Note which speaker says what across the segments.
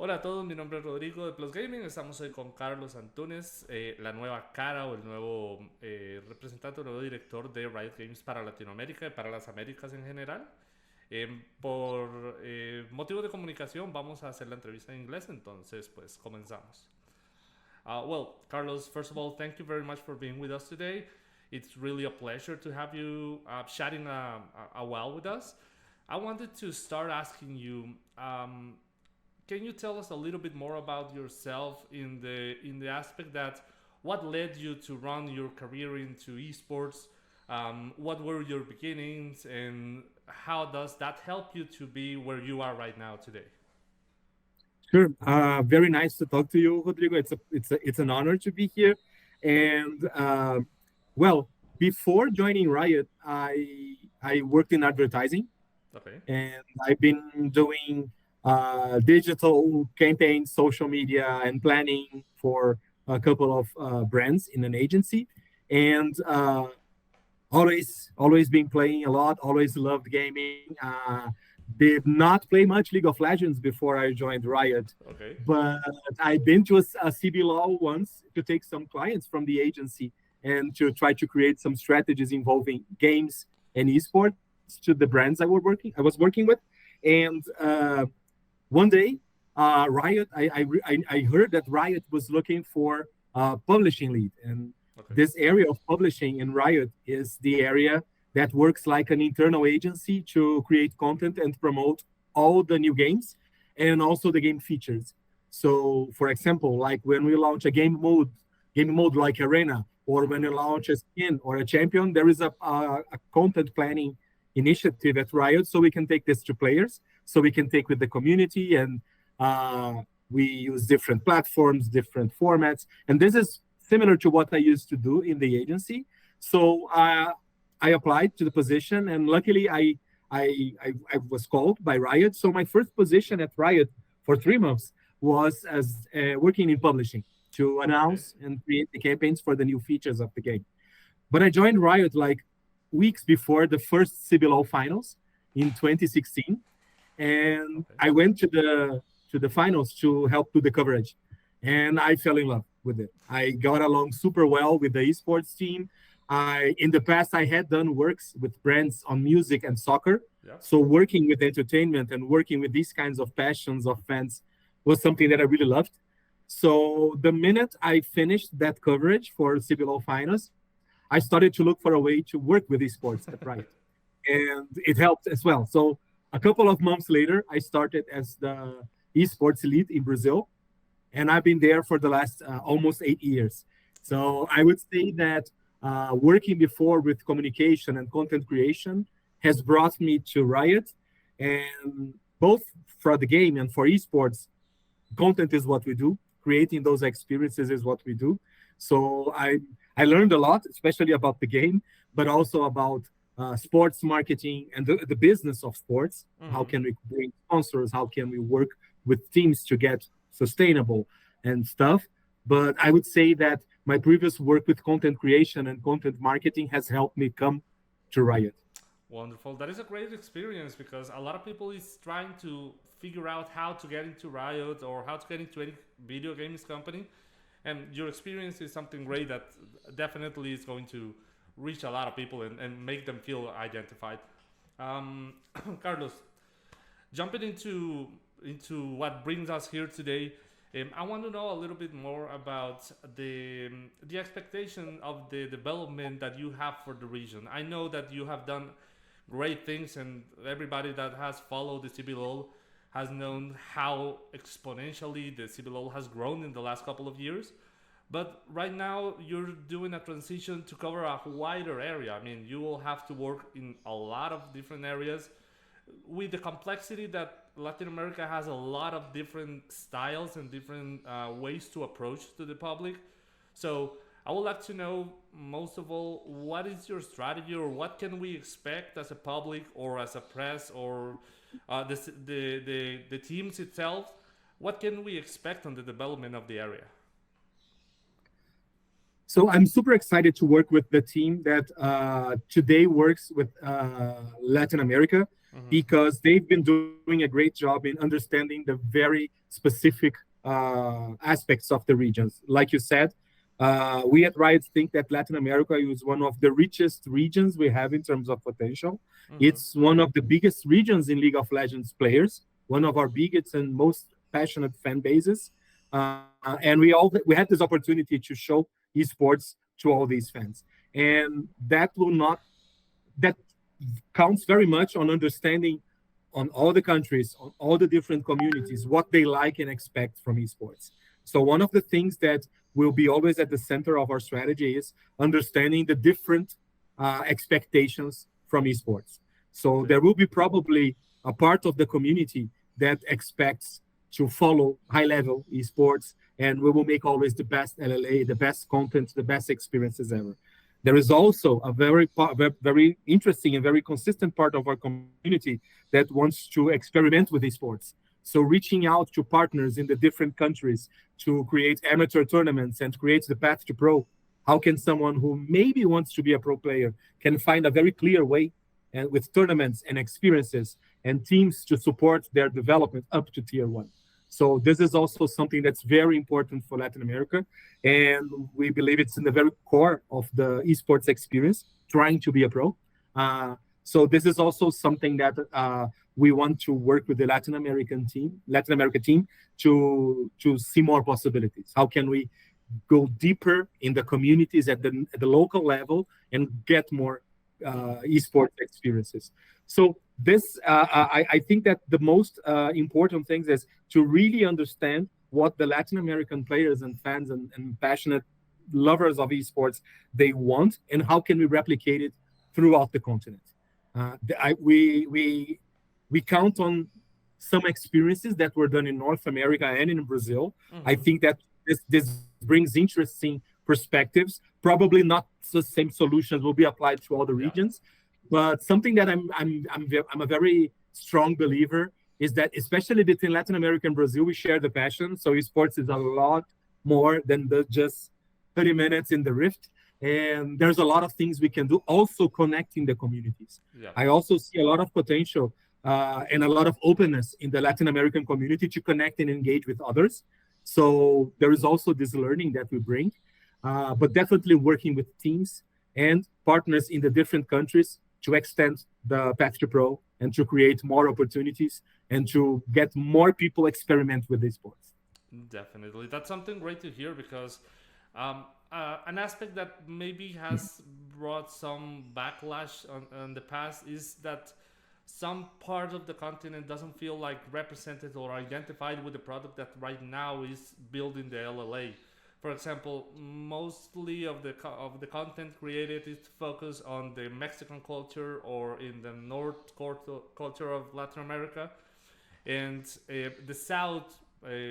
Speaker 1: Hola a todos, mi nombre es Rodrigo de Plus Gaming. Estamos hoy con Carlos Antunes, la nueva cara o el nuevo representante o nuevo director de Riot Games para Latinoamérica y para las Américas en general. Por motivos de comunicación vamos a hacer la entrevista en inglés, entonces pues comenzamos. Well, Carlos, first of all, thank you very much for being with us today. It's really a pleasure to have you chatting a while with us. I wanted to start asking you, can you tell us a little bit more about yourself in the aspect that what led you to run your career into esports? What were your beginnings, and how does that help you to be where you are right now today?
Speaker 2: Sure. Very nice to talk to you, Rodrigo. It's an honor to be here. And well, before joining Riot, I worked in advertising,
Speaker 1: Okay.
Speaker 2: and I've been doing digital campaigns, social media, and planning for a couple of brands in an agency. And always been playing a lot. Always loved gaming. Did not play much League of Legends before I joined Riot,
Speaker 1: Okay.
Speaker 2: but I've been to a CBLOL once to take some clients from the agency and to try to create some strategies involving games and esports to the brands I was working with. And one day, Riot, I heard that Riot was looking for a publishing lead, and
Speaker 1: Okay.
Speaker 2: this area of publishing in Riot is the area that works like an internal agency to create content and promote all the new games and also the game features. So, for example, like when we launch a game mode like Arena, or when we launch a skin or a champion, there is a content planning initiative at Riot, so we can take this to players, so we can take with the community, and we use different platforms, different formats, and this is similar to what I used to do in the agency. So I applied to the position, and luckily I was called by Riot. So my first position at Riot for 3 months was as working in publishing to
Speaker 1: Okay.
Speaker 2: announce and create the campaigns for the new features of the game. But I joined Riot like weeks before the first CBLOL finals in 2016, and
Speaker 1: Okay.
Speaker 2: I went to the finals to help do the coverage, and I fell in love with it. I got along super well with the esports team. I in the past I had done works with brands on music and soccer,
Speaker 1: Yeah.
Speaker 2: so working with entertainment and working with these kinds of passions of fans was something that I really loved. So the minute I finished that coverage for CBLOL finals, I started to look for a way to work with esports at Riot, and it helped as well. So a couple of months later, I started as the esports lead in Brazil, and I've been there for the last almost 8 years. So I would say that working before with communication and content creation has brought me to Riot, and both for the game and for esports, content is what we do. Creating those experiences is what we do. So I learned a lot, especially about the game, but also about sports marketing and the business of sports. How
Speaker 1: Mm-hmm.
Speaker 2: can we bring sponsors? How can we work with teams to get sustainable and stuff? But I would say that my previous work with content creation and content marketing has helped me come to Riot.
Speaker 1: Wonderful. That is a great experience because a lot of people is trying to figure out how to get into Riot or how to get into any video games company. And your experience is something great that definitely is going to reach a lot of people and make them feel identified. Um, Carlos, jumping into what brings us here today, I want to know a little bit more about the expectation of the development that you have for the region. I know that you have done great things, and everybody that has followed the CBLOL has known how exponentially the CBLOL has grown in the last couple of years. But right now, you're doing a transition to cover a wider area. I mean, you will have to work in a lot of different areas with the complexity that Latin America has a lot of different styles and different ways to approach to the public. So I would like to know, most of all, what is your strategy, or what can we expect as a public or as a press, or the teams itself? What can we expect on the development of the area?
Speaker 2: So I'm super excited to work with the team that today works with Latin America,
Speaker 1: Mm-hmm.
Speaker 2: because they've been doing a great job in understanding the very specific aspects of the regions. Like you said, we at Riot think that Latin America is one of the richest regions we have in terms of potential.
Speaker 1: Mm-hmm.
Speaker 2: It's one of the biggest regions in League of Legends players, one of our biggest and most passionate fan bases. And we had this opportunity to show esports to all these fans, and that counts very much on understanding on all the countries, on all the different communities, what they like and expect from esports. So one of the things that will be always at the center of our strategy is understanding the different expectations from esports. So
Speaker 1: Okay.
Speaker 2: there will be probably a part of the community that expects to follow high level esports, and we will make always the best LLA, the best content, the best experiences ever. There is also a very interesting and very consistent part of our community that wants to experiment with esports. So reaching out to partners in the different countries to create amateur tournaments and create the path to pro. How can someone who maybe wants to be a pro player can find a very clear way, and with tournaments and experiences and teams to support their development up to tier one. So this is also something that's very important for Latin America, and we believe it's in the very core of the esports experience, trying to be a pro. So this is also something that we want to work with the Latin America team to see more possibilities. How can we go deeper in the communities at the local level and get more esports experiences? So this, I think that the most important things is to really understand what the Latin American players and fans and passionate lovers of esports they want, and how can we replicate it throughout the continent. We count on some experiences that were done in North America and in Brazil. I
Speaker 1: Mm-hmm.
Speaker 2: think that this brings interesting perspectives. Probably not the same solutions will be applied to all the
Speaker 1: Yeah.
Speaker 2: regions, but something that I'm a very strong believer is that, especially between Latin America and Brazil, we share the passion. So esports is a lot more than the just 30 minutes in the rift, and there's a lot of things we can do, also connecting the communities.
Speaker 1: Yeah.
Speaker 2: I also see a lot of potential and a lot of openness in the Latin American community to connect and engage with others. So there is also this learning that we bring, but definitely working with teams and partners in the different countries to extend the path to pro and to create more opportunities and to get more people experiment with these sports.
Speaker 1: Definitely. That's something great to hear because an aspect that maybe has brought some backlash on the past is that some part of the continent doesn't feel like represented or identified with the product that right now is building the LLA. For example, mostly of the content created is focused on the Mexican culture or in the culture of Latin America, and the South,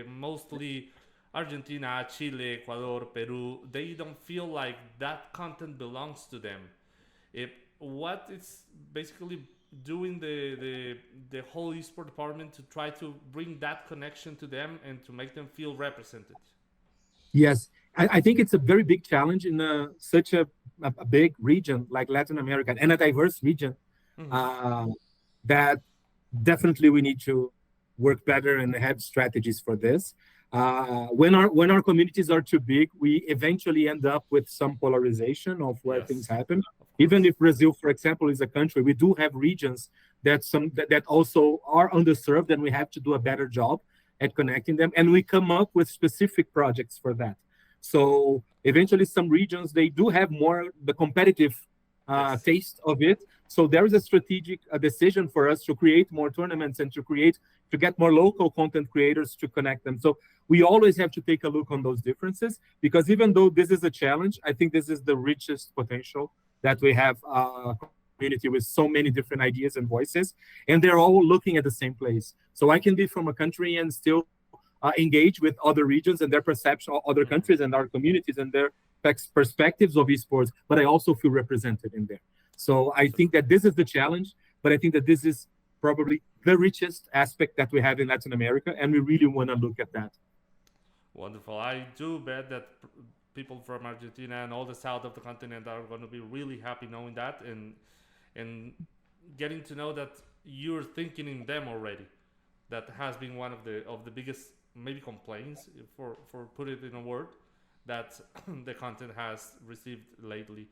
Speaker 1: mostly Argentina, Chile, Ecuador, Peru. They don't feel like that content belongs to them. What it's basically doing the whole esport department to try to bring that connection to them and to make them feel represented.
Speaker 2: Yes, I think it's a very big challenge in such a big region like Latin America and a diverse region,
Speaker 1: Mm-hmm.
Speaker 2: uh, that definitely we need to work better and have strategies for this. When our communities are too big, we eventually end up with some polarization of where things
Speaker 1: Yes,
Speaker 2: happen.
Speaker 1: of
Speaker 2: Even
Speaker 1: course.
Speaker 2: if Brazil, for example, is a country, we do have regions that also are underserved, and we have to do a better job at connecting them. And we come up with specific projects for that. So eventually, some regions they do have more the competitive
Speaker 1: Yes.
Speaker 2: taste of it. So there is a strategic decision for us to create more tournaments and to get more local content creators to connect them. So we always have to take a look on those differences, because even though this is a challenge, I think this is the richest potential that we have a community with so many different ideas and voices, and they're all looking at the same place. So I can be from a country and still engage with other regions and their perception, other
Speaker 1: Mm-hmm.
Speaker 2: countries and our communities and their perspectives of esports, but I also feel represented in there. So I think that this is the challenge, but I think that this is probably the richest aspect that we have in Latin America, and we really want to look at that.
Speaker 1: Wonderful. I do bet that people from Argentina and all the south of the continent are going to be really happy knowing that, and getting to know that you're thinking in them already. That has been one of the biggest maybe complaints, for put it in a word, that the content has received lately.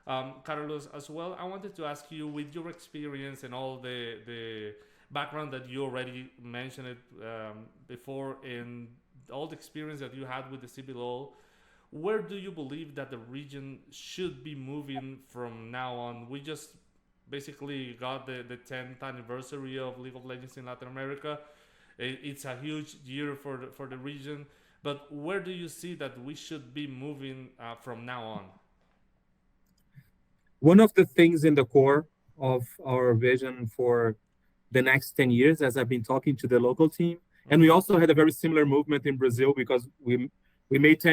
Speaker 1: Carlos, as well, I wanted to ask you, with your experience and all the background that you already mentioned it before, and all the experience that you had with the CBLOL, where do you believe that the region should be moving from now on? We just basically got the 10th anniversary of League of Legends in Latin America. It's a huge year for the region, but where do you see that we should be moving from now on?
Speaker 2: One of the things in the core of our vision for the next 10 years, as I've been talking to the local team, and we also had a very similar movement in Brazil, because we made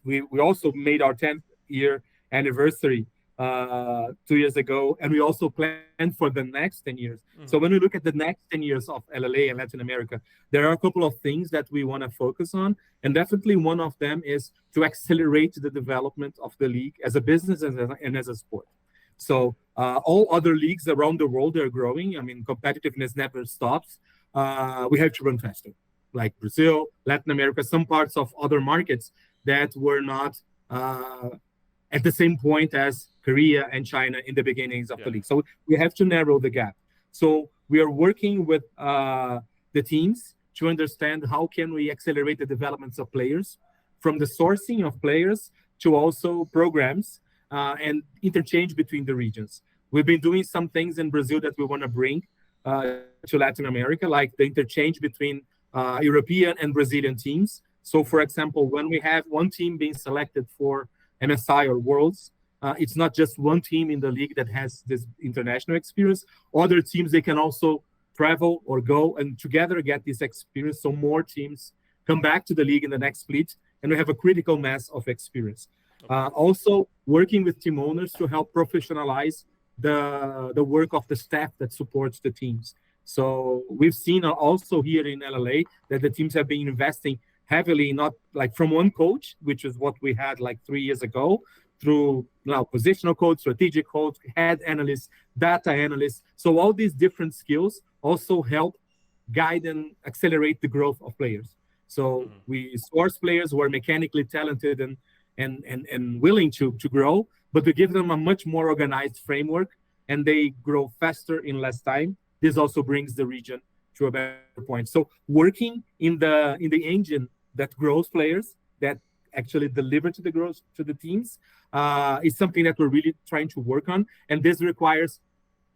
Speaker 2: we also made our 10th year anniversary 2 years ago, and we also planned for the next 10 years. So when we look at the next 10 years of LLA and Latin America, there are a couple of things that we want to focus on, and definitely one of them is to accelerate the development of the league as a business and as a sport. So all other leagues around the world are growing. I mean, competitiveness never stops. We have to run faster, like Brazil, Latin America, some parts of other markets that were not at the same point as Korea and China in the beginnings of the league. So we have to narrow the gap. So we are working with the teams to understand how can we accelerate the developments of players, from the sourcing of players to also programs and interchange between the regions. We've been doing some things in Brazil that we want to bring to Latin America, like the interchange between European and Brazilian teams. So, for example, when we have one team being selected for MSI or Worlds, it's not just one team in the league that has this international experience. Other teams, they can also travel or go and together get this experience, so more teams come back to the league in the next split, and we have a critical mass of experience. Also, working with team owners to help professionalize the work of the staff that supports the teams. So we've seen also here in LLA that the teams have been investing heavily, not like from one coach, which is what we had like 3 years ago, through now positional coach, strategic coach, head analysts, data analysts. So all these different skills also help guide and accelerate the growth of players. So we source players who are mechanically talented and willing to grow, but we give them a much more organized framework, and they grow faster in less time. This also brings the region to a better point. So working in the engine that grows players, that actually deliver to the growth to the teams, is something that we're really trying to work on, and this requires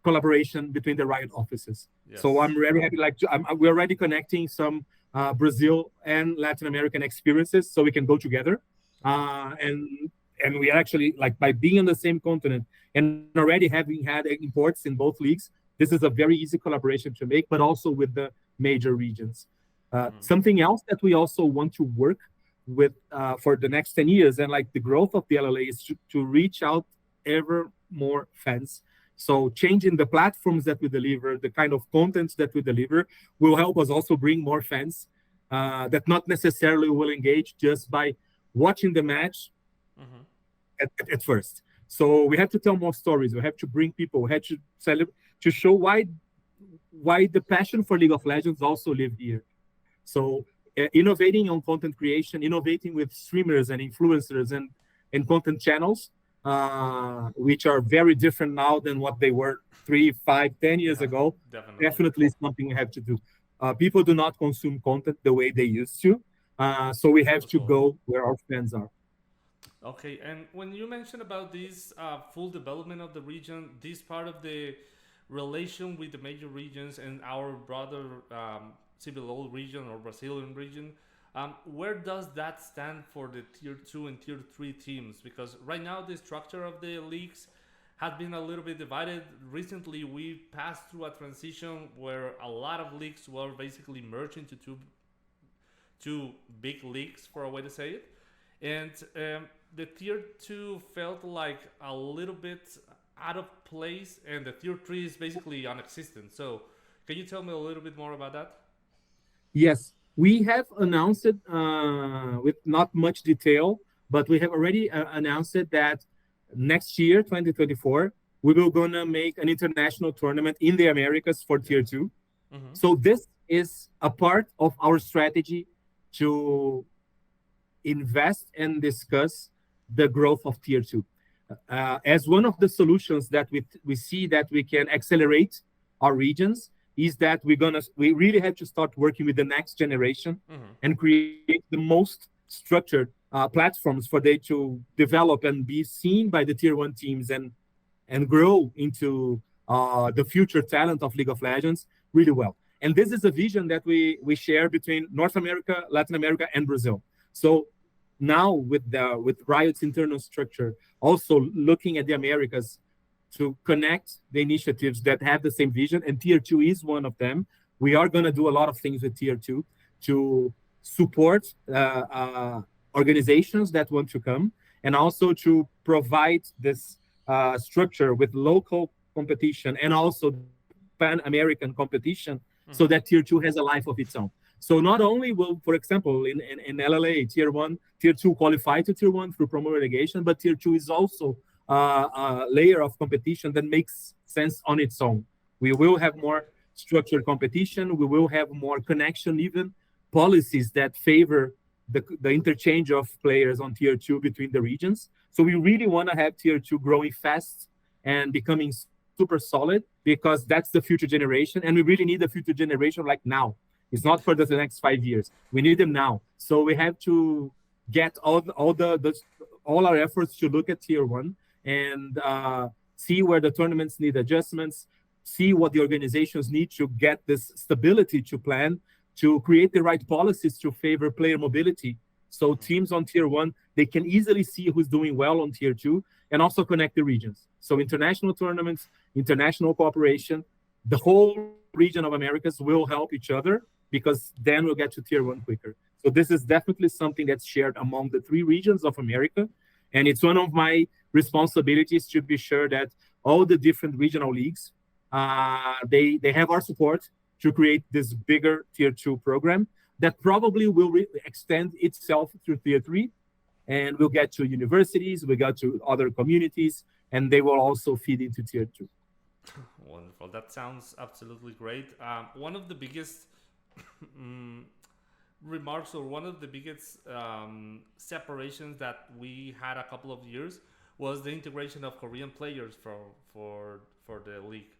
Speaker 2: collaboration between the Riot offices. Yes. So I'm very happy. We're already connecting some Brazil and Latin American experiences, so we can go together. And we actually, like, by being on the same continent and already having had imports in both leagues, this is a very easy collaboration to make, but also with the major regions. Something else that we also want to work with for the next 10 years, and like the growth of the LLA, is to reach out ever more fans. So changing the platforms that we deliver, the kind of content that we deliver, will help us also bring more fans that not necessarily will engage just by watching the match at first. So we have to tell more stories. We have to bring people. We have to celebrate, to show why the passion for League of Legends also live here. So innovating on content creation, innovating with streamers and influencers and content channels, which are very different now than what they were 3, 5, 10 years ago. Definitely something we have to do. People do not consume content the way they used to. So we have to go where our fans are.
Speaker 1: Okay, and when you mentioned about this full development of the region, this part of the relation with the major regions and our broader CBLOL region or Brazilian region, where does that stand for the tier 2 and tier 3 teams? Because right now the structure of the leagues has been a little bit divided. Recently we passed through a transition where a lot of leagues were basically merged into two big leagues, for a way to say it. And the tier 2 felt like a little bit out of place, and the tier 3 is basically non-existent. So can you tell me a little bit more about that?
Speaker 2: Yes, we have announced it with not much detail, but we have already announced it that next year, 2024, we will gonna make an international tournament in the Americas for Tier 2. So this is a part of our strategy to invest and discuss the growth of Tier 2. As one of the solutions that we see that we can accelerate our regions is that we really have to start working with the next generation and create the most structured platforms for they to develop and be seen by the Tier 1 teams and grow into the future talent of League of Legends really well. And this is a vision that we share between North America, Latin America, and Brazil. So now with Riot's internal structure, also looking at the Americas to connect the initiatives that have the same vision, and Tier 2 is one of them. We are going to do a lot of things with Tier 2 to support organizations that want to come, and also to provide this structure with local competition and also Pan-American competition so that Tier 2 has a life of its own. So not only will, for example, in LLA, Tier 1, Tier 2 qualify to Tier 1 through promo relegation, but Tier 2 is also a layer of competition that makes sense on its own. We will have more structured competition. We will have more connection, even policies that favor the interchange of players on Tier 2 between the regions. So we really want to have Tier 2 growing fast and becoming super solid, because that's the future generation, and we really need the future generation like now. It's not for the next 5 years. We need them now. So we have to get all our efforts to look at Tier 1 and see where the tournaments need adjustments, see what the organizations need to get this stability to plan, to create the right policies to favor player mobility. So teams on Tier 1, they can easily see who's doing well on Tier 2 and also connect the regions. So international tournaments, international cooperation, the whole region of Americas will help each other, because then we'll get to Tier 1 quicker. So this is definitely something that's shared among the 3 regions of America. And it's one of my responsibilities to be sure that all the different regional leagues, they have our support to create this bigger Tier 2 program that probably will extend itself through Tier 3. And we'll get to universities, we'll get to other communities, and they will also feed into Tier 2.
Speaker 1: Wonderful. That sounds absolutely great. One of the biggest remarks, or one of the biggest separations that we had a couple of years, was the integration of Korean players for the league.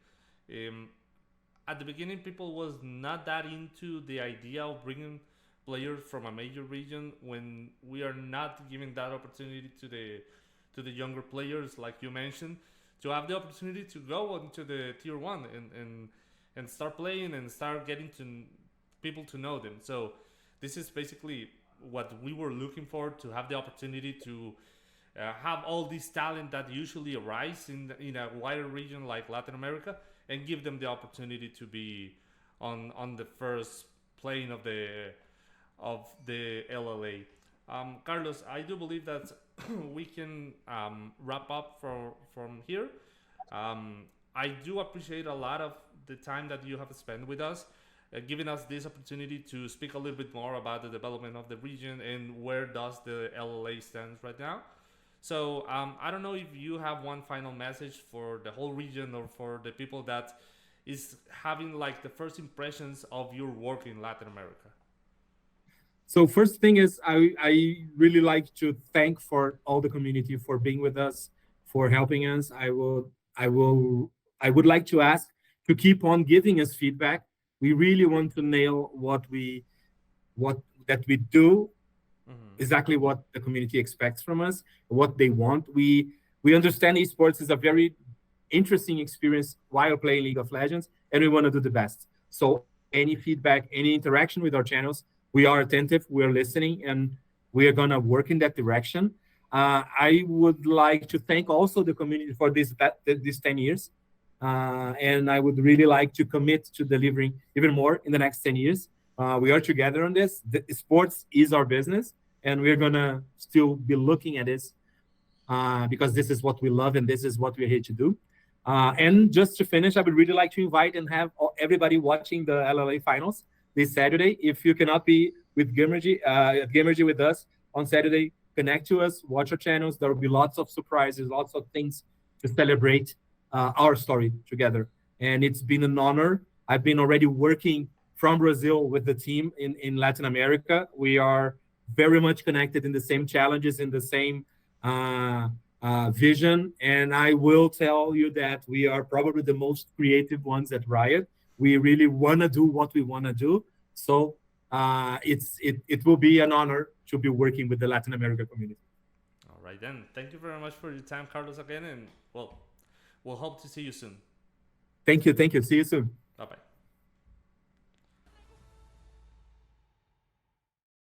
Speaker 1: At the beginning, people was not that into the idea of bringing players from a major region, when we are not giving that opportunity to the younger players, like you mentioned, to have the opportunity to go into the Tier 1 and start playing and start getting to people to know them. So this is basically what we were looking for, to have the opportunity to have all this talent that usually arise in a wider region like Latin America, and give them the opportunity to be on the first plane of the LLA. Carlos, I do believe that we can wrap up from here. I do appreciate a lot of the time that you have spent with us, giving us this opportunity to speak a little bit more about the development of the region and where does the LLA stands right now. So I don't know if you have one final message for the whole region, or for the people that is having like the first impressions of your work in Latin America.
Speaker 2: So first thing is, I really like to thank for all the community for being with us, for helping us. I would like to ask to keep on giving us feedback. We really want to nail what we do, exactly what the community expects from us, what they want. We understand esports is a very interesting experience while playing League of Legends, and we want to do the best. So any feedback, any interaction with our channels, we are attentive, we are listening, and we are going to work in that direction. I would like to thank also the community for these 10 years. And I would really like to commit to delivering even more in the next 10 years. We are together on this. The sports is our business, and we're going to still be looking at this because this is what we love and this is what we're here to do. And just to finish, I would really like to invite and have everybody watching the LLA finals this Saturday. If you cannot be with Gamergy with us on Saturday, connect to us, watch our channels. There will be lots of surprises, lots of things to celebrate our story together. And it's been an honor. I've been already working from Brazil with the team in Latin America. We are very much connected in the same challenges, in the same vision. And I will tell you that we are probably the most creative ones at Riot. We really want to do what we want to do. So it will be an honor to be working with the Latin America community.
Speaker 1: All right, then. Thank you very much for your time, Carlos, again. And, well, we'll hope to see you soon.
Speaker 2: Thank you. See you soon.
Speaker 1: Bye-bye.